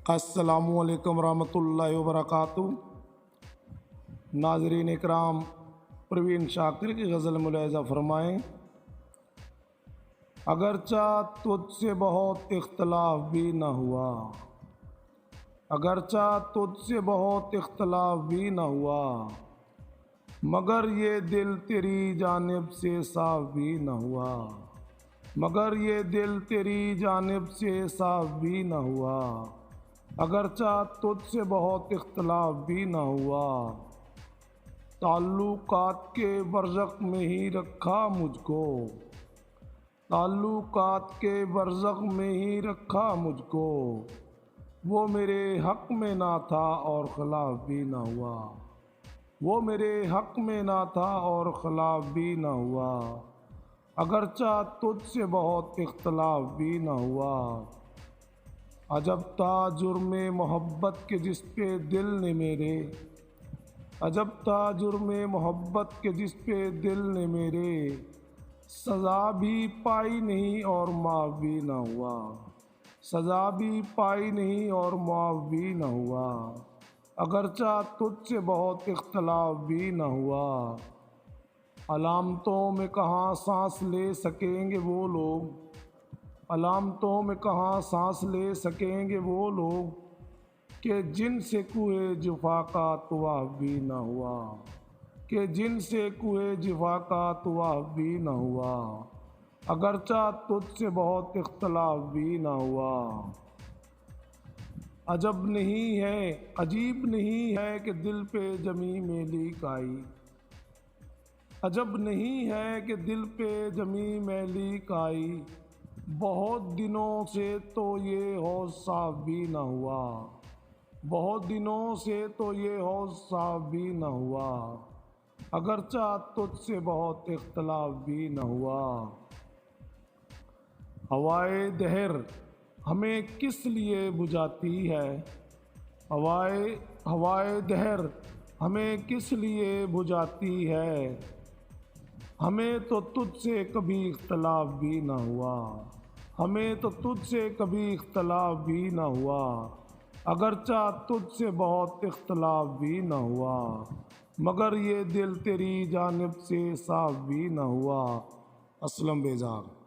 السلام علیکم ورحمۃ اللہ وبرکاتہ۔ ناظرین اکرام، پروین شاکر کی غزل ملاحظہ فرمائیں۔ اگرچہ تجھ سے بہت اختلاف بھی نہ ہوا، اگرچہ تجھ سے بہت اختلاف بھی نہ ہوا، مگر یہ دل تیری جانب سے صاف بھی نہ ہوا، مگر یہ دل تیری جانب سے صاف بھی نہ ہوا، اگرچہ تجھ سے بہت اختلاف بھی نہ ہوا، تعلقات کے برزخ میں ہی رکھا مجھ کو، تعلقات کے برزخ میں ہی رکھا مجھ کو، وہ میرے حق میں نہ تھا اور خلاف بھی نہ ہوا، وہ میرے حق میں نہ تھا اور خلاف بھی نہ ہوا، اگرچہ تجھ سے بہت اختلاف بھی نہ ہوا۔ عجب تھا جرم محبت کے جس پہ دل نے میرے، عجب تھا جرم محبت کے جس پہ دل نے میرے، سزا بھی پائی نہیں اور معاف بھی نہ ہوا، سزا بھی پائی نہیں اور معاف بھی نہ ہوا، اگرچہ تجھ سے بہت اختلاف بھی نہ ہوا۔ علامتوں میں کہاں سانس لے سکیں گے وہ لوگ، علامتوں میں کہاں سانس لے سکیں گے وہ لوگ، کہ جن سے کوہ جفا کا طواف بھی نہ ہوا، کہ جن سے کوہ جفا کا طواف بھی نہ ہوا، اگرچہ تجھ سے بہت اختلاف بھی نہ ہوا۔ عجب نہیں ہے، عجیب نہیں ہے کہ دل پہ جمی میلی کائی، عجب نہیں ہے کہ دل پہ جمی میلی کائی، بہت دنوں سے تو یہ حوض صاف بھی نہ ہوا، بہت دنوں سے تو یہ حوض صاف بھی نہ ہوا، اگرچہ تجھ سے بہت اختلاف بھی نہ ہوا۔ ہوائے دہر ہمیں کس لیے بجھاتی ہے، ہوائے دہر ہمیں کس لیے بجھاتی ہے، ہمیں تو تجھ سے کبھی اختلاف بھی نہ ہوا، ہمیں تو تجھ سے کبھی اختلاف بھی نہ ہوا، اگرچہ تجھ سے بہت اختلاف بھی نہ ہوا، مگر یہ دل تیری جانب سے صاف بھی نہ ہوا۔ اسلم بیزار۔